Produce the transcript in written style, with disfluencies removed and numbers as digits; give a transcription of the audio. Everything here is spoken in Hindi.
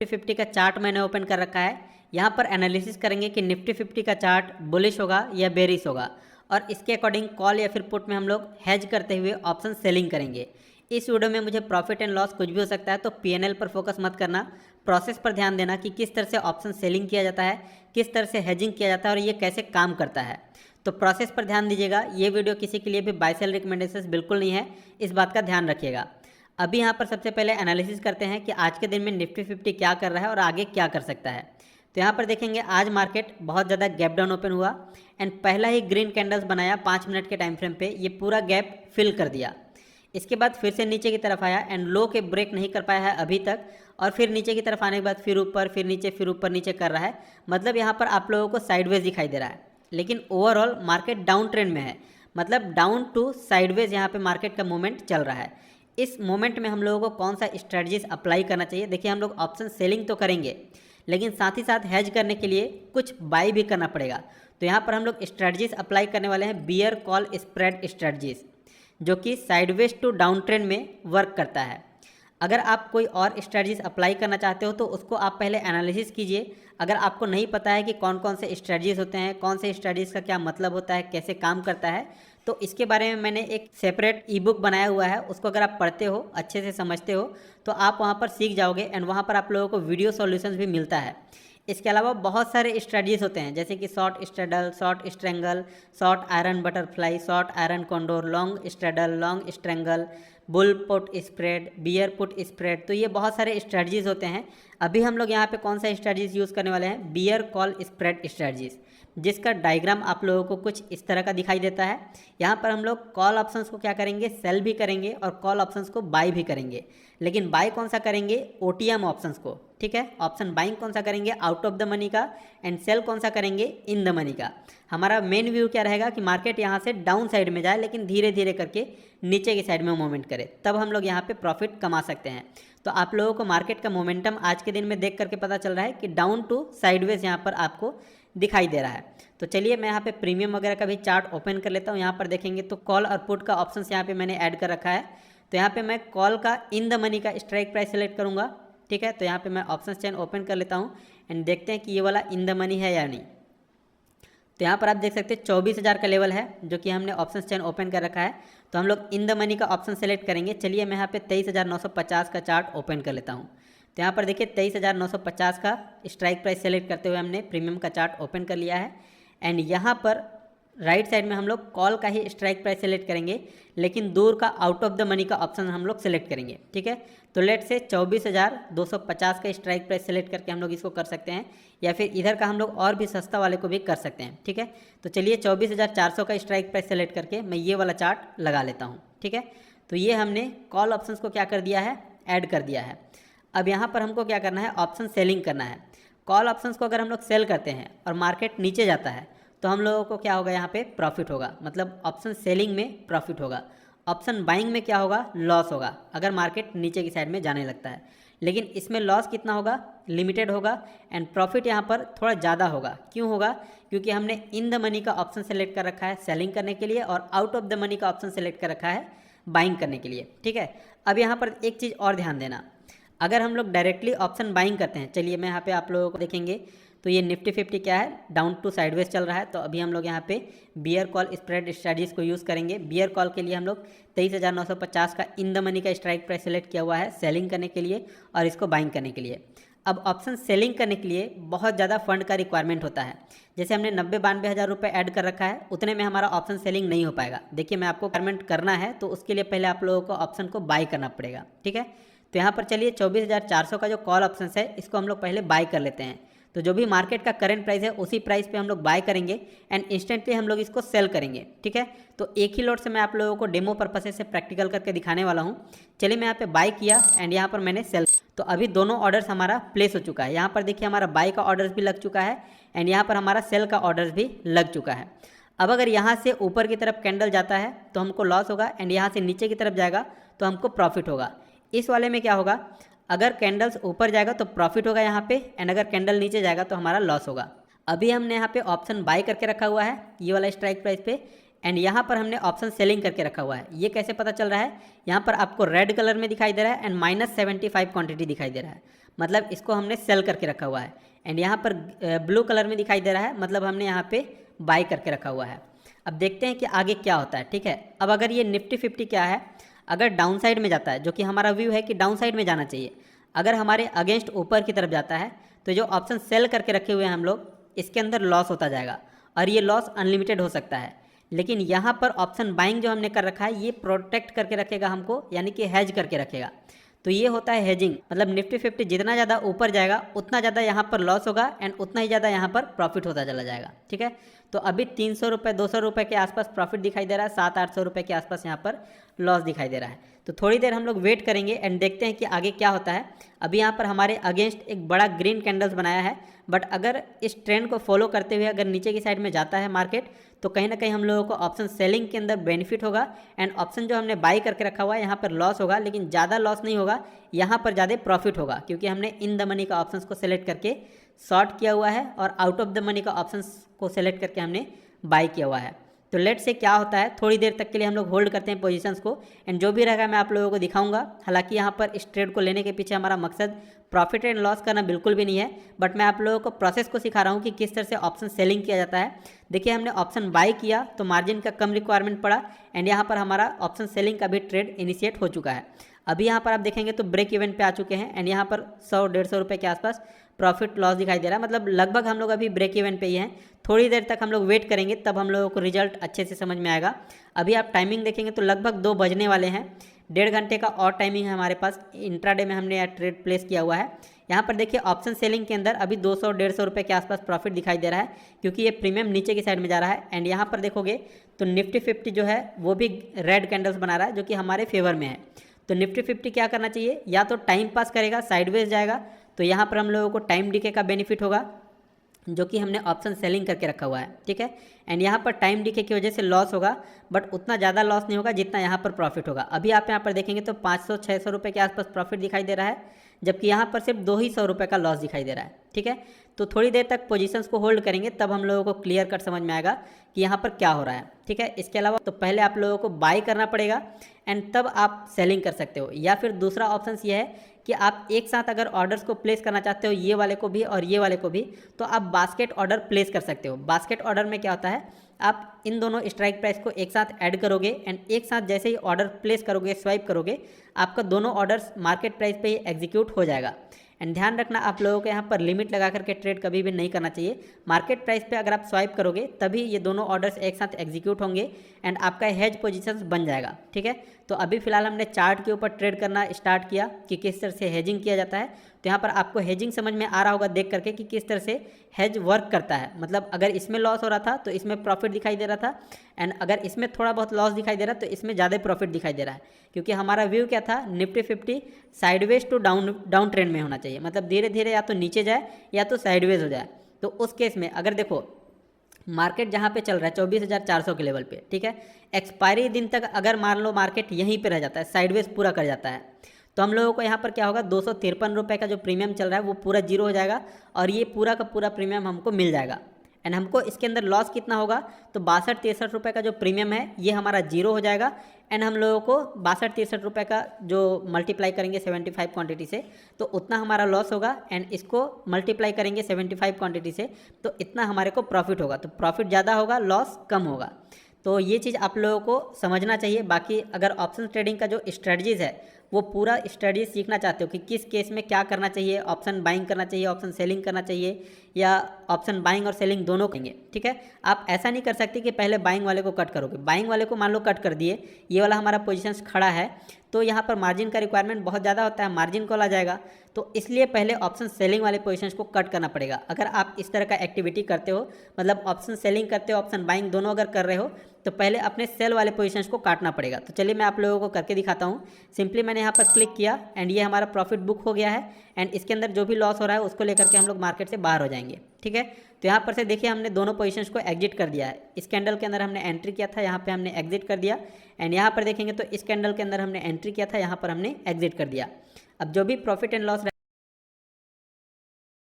निफ्टी 50 का चार्ट मैंने ओपन कर रखा है। यहाँ पर एनालिसिस करेंगे कि निफ्टी 50 का चार्ट बुलिश होगा या बेरिश होगा, और इसके अकॉर्डिंग कॉल या फिर पुट में हम लोग हेज करते हुए ऑप्शन सेलिंग करेंगे। इस वीडियो में मुझे प्रॉफिट एंड लॉस कुछ भी हो सकता है, तो पीएनएल पर फोकस मत करना, प्रोसेस पर ध्यान देना कि किस तरह से ऑप्शन सेलिंग किया जाता है, किस तरह से हेजिंग किया जाता है और ये कैसे काम करता है। तो प्रोसेस पर ध्यान दीजिएगा। ये वीडियो किसी के लिए भी बाय सेल रिकमेंडेशन बिल्कुल नहीं है, इस बात का ध्यान रखिएगा। अभी यहाँ पर सबसे पहले एनालिसिस करते हैं कि आज के दिन में निफ्टी 50 क्या कर रहा है और आगे क्या कर सकता है। तो यहाँ पर देखेंगे आज मार्केट बहुत ज़्यादा गैप डाउन ओपन हुआ एंड पहला ही ग्रीन कैंडल्स बनाया 5 मिनट के टाइम फ्रेम पे, ये पूरा गैप फिल कर दिया। इसके बाद फिर से नीचे की तरफ आया एंड लो के ब्रेक नहीं कर पाया है अभी तक, और फिर नीचे की तरफ आने के बाद फिर ऊपर फिर नीचे फिर ऊपर नीचे कर रहा है। मतलब यहाँ पर आप लोगों को साइडवेज दिखाई दे रहा है, लेकिन ओवरऑल मार्केट डाउन ट्रेंड में है। मतलब डाउन टू साइडवेज यहाँ पे मार्केट का मूवमेंट चल रहा है। इस मोमेंट में हम लोगों को कौन सा स्ट्रेटजीज अप्लाई करना चाहिए? देखिए, हम लोग ऑप्शन सेलिंग तो करेंगे, लेकिन साथ ही साथ हेज करने के लिए कुछ बाई भी करना पड़ेगा। तो यहाँ पर हम लोग स्ट्रेटजीज अप्लाई करने वाले हैं बियर कॉल स्प्रेड स्ट्रेटजीज, जो कि साइडवेज टू डाउन ट्रेंड में वर्क करता है। अगर आप कोई और स्ट्रेटजीज अप्लाई करना चाहते हो तो उसको आप पहले एनालिसिस कीजिए। अगर आपको नहीं पता है कि कौन कौन से स्ट्रेटजीज होते हैं, कौन से स्ट्रेटजीज का क्या मतलब होता है, कैसे काम करता है, तो इसके बारे में मैंने एक सेपरेट ई बुक बनाया हुआ है। उसको अगर आप पढ़ते हो, अच्छे से समझते हो, तो आप वहाँ पर सीख जाओगे एंड वहाँ पर आप लोगों को वीडियो सॉल्यूशंस भी मिलता है। इसके अलावा बहुत सारे स्ट्रेटजीज होते हैं, जैसे कि short straddle, short strangle, short iron butterfly, short iron condor, long straddle, long strangle, bull put spread, beer put spread. तो ये बहुत सारे स्ट्रेटजीज होते हैं। अभी हम लोग यहाँ पे कौन सा स्ट्रेटजीज यूज़ करने वाले हैं? बियर कॉल स्प्रेड स्ट्रेटजीज, जिसका डायग्राम आप लोगों को कुछ इस तरह का दिखाई देता है। यहाँ पर हम लोग कॉल ऑप्शंस को क्या करेंगे? सेल भी करेंगे और कॉल ऑप्शंस को बाय भी करेंगे। लेकिन बाय कौन सा करेंगे? ओटीएम ऑप्शंस को, ठीक है। ऑप्शन बाइंग कौन सा करेंगे? आउट ऑफ द मनी का। एंड सेल कौन सा करेंगे? इन द मनी का। हमारा मेन व्यू क्या रहेगा कि मार्केट यहाँ से डाउन साइड में जाए, लेकिन धीरे धीरे करके नीचे की साइड में मूवमेंट करे, तब हम लोग यहाँ पे प्रॉफिट कमा सकते हैं। तो आप लोगों को मार्केट का मोमेंटम आज के दिन में देख करके पता चल रहा है कि डाउन टू साइडवेज यहाँ पर आपको दिखाई दे रहा है। तो चलिए मैं यहाँ पे प्रीमियम वगैरह का भी चार्ट ओपन कर लेता हूँ। यहाँ पर देखेंगे तो कॉल और पुट का ऑप्शन यहाँ पे मैंने ऐड कर रखा है। तो यहाँ पे मैं कॉल का इन द मनी का स्ट्राइक प्राइस सेलेक्ट करूँगा, ठीक है। तो यहाँ पे मैं ऑप्शन चेन ओपन कर लेता हूँ एंड देखते हैं कि ये वाला इन द मनी है या नहीं। तो यहाँ पर आप देख सकते हैं 24,000 का लेवल है, जो कि हमने ऑप्शन चेन ओपन कर रखा है। तो हम लोग इन द मनी का ऑप्शन सेलेक्ट करेंगे। चलिए मैं यहाँ पे 23,950 का चार्ट ओपन कर लेता हूँ। तो यहाँ पर देखिए 23,950 का स्ट्राइक प्राइस सेलेक्ट करते हुए हमने प्रीमियम का चार्ट ओपन कर लिया है। एंड यहाँ पर राइट साइड में हम लोग कॉल का ही स्ट्राइक प्राइस सेलेक्ट करेंगे, लेकिन दूर का आउट ऑफ द मनी का ऑप्शन हम लोग सेलेक्ट करेंगे, ठीक है। तो लेट से 24,250 का स्ट्राइक प्राइस सेलेक्ट करके हम लोग इसको कर सकते हैं, या फिर इधर का हम लोग और भी सस्ता वाले को भी कर सकते हैं, ठीक है। तो चलिए 24,400 का स्ट्राइक प्राइस सेलेक्ट करके मैं ये वाला चार्ट लगा लेता हूँ, ठीक है। तो ये हमने कॉल ऑप्शन को क्या कर दिया है? ऐड कर दिया है। अब यहाँ पर हमको क्या करना है? ऑप्शन सेलिंग करना है। कॉल ऑप्शंस को अगर हम लोग सेल करते हैं और मार्केट नीचे जाता है तो हम लोगों को क्या होगा? यहाँ पे प्रॉफिट होगा, मतलब ऑप्शन सेलिंग में प्रॉफिट होगा। ऑप्शन बाइंग में क्या होगा? लॉस होगा, अगर मार्केट नीचे की साइड में जाने लगता है। लेकिन इसमें लॉस कितना होगा? लिमिटेड होगा। एंड प्रॉफिट यहाँ पर थोड़ा ज़्यादा होगा। क्यों होगा? क्योंकि हमने इन द मनी का ऑप्शन सेलेक्ट कर रखा है सेलिंग करने के लिए, और आउट ऑफ द मनी का ऑप्शन सेलेक्ट कर रखा है बाइंग करने के लिए, ठीक है। अब यहाँ पर एक चीज़ और ध्यान देना, अगर हम लोग डायरेक्टली ऑप्शन बाइंग करते हैं, चलिए मैं यहाँ पे आप लोगों को देखेंगे तो ये निफ्टी 50 क्या है? डाउन टू साइडवेज चल रहा है। तो अभी हम लोग यहाँ पे बियर कॉल स्प्रेड स्ट्रेटजीज को यूज़ करेंगे। बियर कॉल के लिए हम लोग 23,950 का इन द मनी का स्ट्राइक प्राइस सेलेक्ट किया हुआ है सेलिंग करने के लिए और इसको बाइंग करने के लिए। अब ऑप्शन सेलिंग करने के लिए बहुत ज़्यादा फंड का रिक्वायरमेंट होता है। जैसे हमने 90-92 हज़ार रुपये ऐड कर रखा है, उतने में हमारा ऑप्शन सेलिंग नहीं हो पाएगा। देखिए, मैं आपको रिक्वायरमेंट करना है तो उसके लिए पहले आप लोगों को ऑप्शन को बाय करना पड़ेगा, ठीक है। तो यहाँ पर चलिए 24,400 का जो कॉल ऑप्शन है इसको हम लोग पहले बाय कर लेते हैं। तो जो भी मार्केट का करंट प्राइस है उसी प्राइस पे हम लोग बाय करेंगे एंड इंस्टेंटली हम लोग इसको सेल करेंगे, ठीक है। तो एक ही लॉट से मैं आप लोगों को डेमो पर्पस से प्रैक्टिकल करके दिखाने वाला हूँ। चलिए मैं यहाँ पे बाय किया एंड यहाँ पर मैंने सेल। तो अभी दोनों ऑर्डर्स हमारा प्लेस हो चुका है। यहाँ पर देखिए हमारा बाय का ऑर्डर्स भी लग चुका है एंड यहाँ पर हमारा सेल का ऑर्डर्स भी लग चुका है। अब अगर यहाँ से ऊपर की तरफ कैंडल जाता है तो हमको लॉस होगा, एंड यहाँ से नीचे की तरफ जाएगा तो हमको प्रॉफिट होगा। इस वाले में क्या होगा? अगर कैंडल्स ऊपर जाएगा तो प्रॉफिट होगा यहाँ पे, एंड अगर कैंडल नीचे जाएगा तो हमारा लॉस होगा। अभी हमने यहाँ पे ऑप्शन बाय करके रखा हुआ है ये वाला स्ट्राइक प्राइस पे, एंड यहाँ पर हमने ऑप्शन सेलिंग करके रखा हुआ है। ये कैसे पता चल रहा है? यहाँ पर आपको रेड कलर में दिखाई दे रहा है एंड -75 क्वांटिटी दिखाई दे रहा है। मतलब इसको हमने सेल करके रखा हुआ है। एंड यहाँ पर ब्लू कलर में दिखाई दे रहा है, मतलब हमने यहाँ पे बाई करके रखा हुआ है। अब देखते हैं कि आगे क्या होता है। ठीक है, अब अगर ये निफ्टी 50 क्या है, अगर डाउन साइड में जाता है, जो कि हमारा व्यू है कि डाउन साइड में जाना चाहिए, अगर हमारे अगेंस्ट ऊपर की तरफ जाता है तो जो ऑप्शन सेल करके रखे हुए हैं हम लोग, इसके अंदर लॉस होता जाएगा और ये लॉस अनलिमिटेड हो सकता है। लेकिन यहाँ पर ऑप्शन बाइंग जो हमने कर रखा है, ये प्रोटेक्ट करके रखेगा हमको, यानी कि हेज करके रखेगा। तो ये होता है हेजिंग, मतलब निफ्टी 50 जितना ज़्यादा ऊपर जाएगा उतना ज़्यादा यहाँ पर लॉस होगा एंड उतना ही ज़्यादा यहाँ पर प्रॉफिट होता चला जाएगा। ठीक है, तो अभी 300 रुपये 200 रुपये के आसपास प्रॉफिट दिखाई दे रहा है, 700-800 रुपये के आसपास यहाँ पर लॉस दिखाई दे रहा है। तो थोड़ी देर हम लोग वेट करेंगे एंड देखते हैं कि आगे क्या होता है। अभी यहाँ पर हमारे अगेंस्ट एक बड़ा ग्रीन कैंडल्स बनाया है, बट अगर इस ट्रेंड को फॉलो करते हुए अगर नीचे की साइड में जाता है मार्केट, तो कहीं ना कहीं हम लोगों को ऑप्शन सेलिंग के अंदर बेनिफिट होगा एंड ऑप्शन जो हमने बाई करके रखा हुआ है यहाँ पर लॉस होगा, लेकिन ज़्यादा लॉस नहीं होगा, यहाँ पर ज़्यादा प्रॉफिट होगा, क्योंकि हमने इन द मनी का ऑप्शंस को सेलेक्ट करके शॉर्ट किया हुआ है और आउट ऑफ द मनी का ऑप्शंस को सेलेक्ट करके हमने बाई किया हुआ है। तो लेट से क्या होता है, थोड़ी देर तक के लिए हम लोग होल्ड करते हैं पोजीशंस को एंड जो भी रहेगा मैं आप लोगों को दिखाऊंगा। हालांकि यहाँ पर इस ट्रेड को लेने के पीछे हमारा मकसद प्रॉफिट एंड लॉस करना बिल्कुल भी नहीं है, बट मैं आप लोगों को प्रोसेस को सिखा रहा हूँ कि किस तरह से ऑप्शन सेलिंग किया जाता है। देखिए, हमने ऑप्शन बाई किया तो मार्जिन का कम रिक्वायरमेंट पड़ा एंड यहाँ पर हमारा ऑप्शन सेलिंग का भी ट्रेड इनिशिएट हो चुका है। अभी यहाँ पर आप देखेंगे तो ब्रेक इवन पे आ चुके हैं एंड यहाँ पर 100-150 रुपये के आसपास प्रॉफिट लॉस दिखाई दे रहा है, मतलब लगभग हम लोग अभी ब्रेक इवन पे ही हैं। थोड़ी देर तक हम लोग वेट करेंगे, तब हम लोगों को रिजल्ट अच्छे से समझ में आएगा। अभी आप टाइमिंग देखेंगे तो लगभग 2 बजने वाले हैं, 1.5 घंटे का और टाइमिंग है हमारे पास। इंट्राडे में हमने ट्रेड प्लेस किया हुआ है। यहाँ पर देखिए ऑप्शन सेलिंग के अंदर अभी 200-150 रुपये के आसपास प्रॉफिट दिखाई दे रहा है, क्योंकि ये प्रीमियम नीचे की साइड में जा रहा है। एंड यहाँ पर देखोगे तो निफ्टी 50 जो है वो भी रेड कैंडल्स बना रहा है, जो कि हमारे फेवर में है। तो निफ्टी 50 क्या करना चाहिए, या तो टाइम पास करेगा, साइडवेज जाएगा, तो यहाँ पर हम लोगों को टाइम डीके का बेनिफिट होगा, जो कि हमने ऑप्शन सेलिंग करके रखा हुआ है। ठीक है, एंड यहाँ पर टाइम डीके की वजह से लॉस होगा, बट उतना ज़्यादा लॉस नहीं होगा जितना यहाँ पर प्रॉफिट होगा। अभी आप यहाँ पर देखेंगे तो 500-600 रुपये के आसपास प्रॉफिट दिखाई दे रहा है, जबकि यहाँ पर सिर्फ 200 रुपये का लॉस दिखाई दे रहा है। ठीक है, तो थोड़ी देर तक पोजीशंस को होल्ड करेंगे, तब हम लोगों को क्लियर कट समझ में आएगा कि यहाँ पर क्या हो रहा है। ठीक है, इसके अलावा तो पहले आप लोगों को बाई करना पड़ेगा एंड तब आप सेलिंग कर सकते हो, या फिर दूसरा ऑप्शन ये है कि आप एक साथ अगर ऑर्डर्स को प्लेस करना चाहते हो, ये वाले को भी और ये वाले को भी, तो आप बास्केट ऑर्डर प्लेस कर सकते हो। बास्केट ऑर्डर में क्या होता है, आप इन दोनों स्ट्राइक प्राइस को एक साथ ऐड करोगे एंड एक साथ जैसे ही ऑर्डर प्लेस करोगे, स्वाइप करोगे, आपका दोनों ऑर्डर्स मार्केट प्राइस पे ही एग्जीक्यूट हो जाएगा। एंड ध्यान रखना, आप लोगों को यहाँ पर लिमिट लगा करके ट्रेड कभी भी नहीं करना चाहिए। मार्केट प्राइस पे अगर आप स्वाइप करोगे तभी ये दोनों ऑर्डर्स एक साथ एग्जीक्यूट होंगे एंड आपका हेज पोजीशंस बन जाएगा। ठीक है, तो अभी फिलहाल हमने चार्ट के ऊपर ट्रेड करना स्टार्ट किया कि किस तरह से हेजिंग किया जाता है। तो यहाँ पर आपको हेजिंग समझ में आ रहा होगा देख करके कि किस तरह से हेज वर्क करता है। मतलब अगर इसमें लॉस हो रहा था तो इसमें प्रॉफिट दिखाई दे रहा था, एंड अगर इसमें थोड़ा बहुत लॉस दिखाई दे रहा है तो इसमें ज़्यादा प्रॉफिट दिखाई दे रहा है, क्योंकि हमारा व्यू क्या था, Nifty 50 sideways to down trend में होना चाहिए, मतलब धीरे धीरे या तो नीचे जाए या तो साइडवेज हो जाए। तो उस केस में अगर देखो मार्केट जहाँ पे चल रहा है 24,400 के लेवल पे, ठीक है, एक्सपायरी दिन तक अगर मान लो मार्केट यहीं पे रह जाता है, साइडवेज पूरा कर जाता है, तो हम लोगों को यहाँ पर क्या होगा, 253 रुपये का जो प्रीमियम चल रहा है वो पूरा जीरो हो जाएगा और ये पूरा का पूरा प्रीमियम हमको मिल जाएगा। एंड हमको इसके अंदर लॉस कितना होगा, तो 62-63 रुपये का जो प्रीमियम है ये हमारा जीरो हो जाएगा। एंड हम लोगों को 62-63 रुपये का जो मल्टीप्लाई करेंगे 75 क्वांटिटी से तो उतना हमारा लॉस होगा, एंड इसको मल्टीप्लाई करेंगे 75 क्वांटिटी से तो इतना हमारे को प्रॉफिट होगा। तो प्रॉफिट ज़्यादा होगा, लॉस कम होगा। तो ये चीज़ आप लोगों को समझना चाहिए। बाकी अगर ऑप्शन ट्रेडिंग का जो स्ट्रेटजीज़ है वो पूरा स्ट्रेटजी सीखना चाहते हो कि किस केस में क्या करना चाहिए, ऑप्शन बाइंग करना चाहिए, ऑप्शन सेलिंग करना चाहिए, या ऑप्शन बाइंग और सेलिंग दोनों करेंगे, ठीक है। आप ऐसा नहीं कर सकते कि पहले बाइंग वाले को कट करोगे। बाइंग वाले को मान लो कट कर दिए, ये वाला हमारा पोजीशंस खड़ा है तो यहाँ पर मार्जिन का रिक्वायरमेंट बहुत ज़्यादा होता है, मार्जिन कॉल आ जाएगा, तो इसलिए पहले ऑप्शन सेलिंग वाले पोजीशंस को कट करना पड़ेगा। अगर आप इस तरह का एक्टिविटी करते हो, मतलब ऑप्शन सेलिंग करते हो, ऑप्शन बाइंग दोनों अगर कर रहे हो, तो पहले अपने सेल वाले पोजीशंस को काटना पड़ेगा। तो चलिए मैं आप लोगों को करके दिखाता हूँ। सिंपली मैंने यहाँ पर क्लिक किया एंड ये हमारा प्रॉफिट बुक हो गया है, एंड इसके अंदर जो भी लॉस हो रहा है उसको लेकर के हम लोग मार्केट से बाहर हो जाएंगे, ठीक है। तो यहाँ पर से देखिए हमने दोनों पोजीशंस को एग्जिट कर दिया है। इस कैंडल के अंदर हमने एंट्री किया था, यहाँ पे हमने एग्जिट कर दिया, एंड यहाँ पर देखेंगे तो इस कैंडल के अंदर हमने एंट्री किया था, यहाँ पर हमने एग्जिट कर दिया। अब जो भी प्रॉफिट एंड लॉस